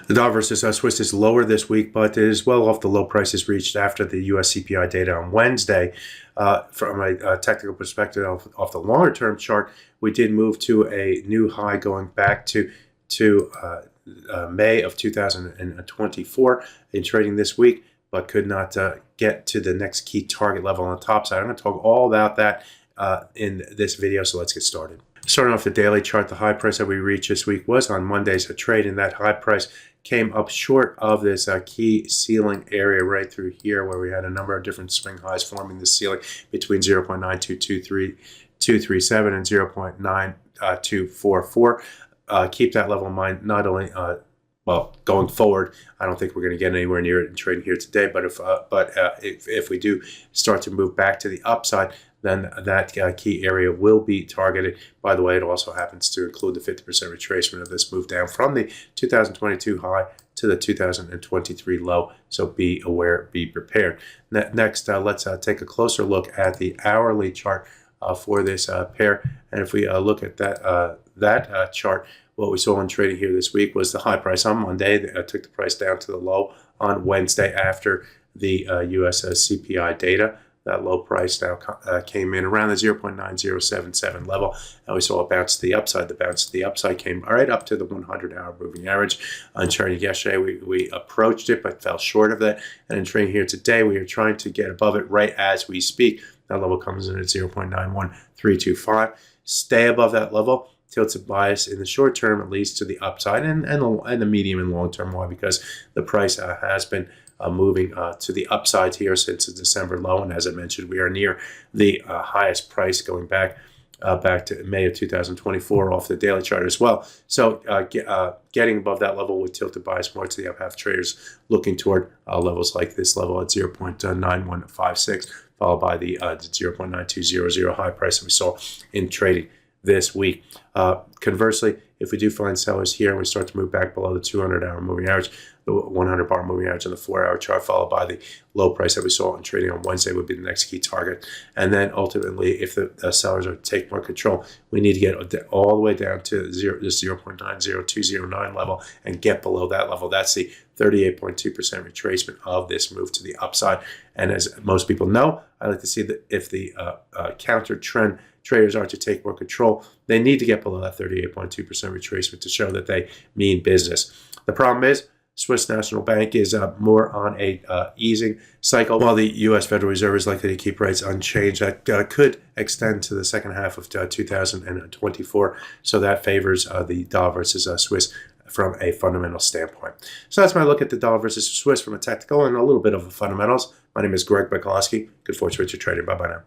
The dollar versus Swiss is lower this week, but it is well off the low prices reached after the U.S. CPI data on Wednesday. From a technical perspective, off the longer-term chart, we did move to a new high going back to May of 2024 in trading this week, but could not get to the next key target level on the top side. I'm going to talk all about that in this video, so let's get started. Starting off the daily chart, the high price that we reached this week was on Monday's trade, and that high price came up short of this key ceiling area right through here, where we had a number of different swing highs forming the ceiling between 0.9223 237 and 0.9244. Keep that level in mind. Not only going forward, I don't think we're going to get anywhere near it in trading here today. But if we do start to move back to the upside, then that key area will be targeted. By the way, it also happens to include the 50% retracement of this move down from the 2022 high to the 2023 low. So be aware, be prepared. Next, let's take a closer look at the hourly chart for this pair. And if we look at that chart, what we saw in trading here this week was the high price on Monday. Took the price down to the low on Wednesday after the US CPI data. That low price now came in around the 0.9077 level, and we saw a bounce to the upside. The bounce to the upside came right up to the 100-hour moving average. On trading yesterday, we approached it but fell short of that. And in trading here today, we are trying to get above it right as we speak. That level comes in at 0.91325. Stay above that level. Tilted bias in the short term, at least to the upside, and the medium and long term. Why? Because the price has been moving to the upside here since the December low, and as I mentioned, we are near the highest price going back to May of 2024 off the daily chart as well. So getting above that level would tilt the bias more to the up half. Traders looking toward levels like this level at 0.9156, followed by the 0.9200 high price that we saw in trading this week. Conversely, if we do find sellers here and we start to move back below the 200-hour moving average, the 100-bar moving average on the 4-hour chart, followed by the low price that we saw in trading on Wednesday, would be the next key target. And then ultimately, if the sellers are to take more control, we need to get all the way down to this 0.90209 level and get below that level. That's the 38.2% retracement of this move to the upside. And as most people know, I like to see that if the counter trend traders are to take more control, they need to get below that 38.2% retracement to show that they mean business. The problem is Swiss National Bank is more on a easing cycle, while the U.S. Federal Reserve is likely to keep rates unchanged. That could extend to the second half of 2024, so that favors the dollar versus Swiss from a fundamental standpoint. So that's my look at the dollar versus Swiss from a technical and a little bit of a fundamentals. My name is Greg Mikulowski. Good fortune with your trading. Bye-bye now.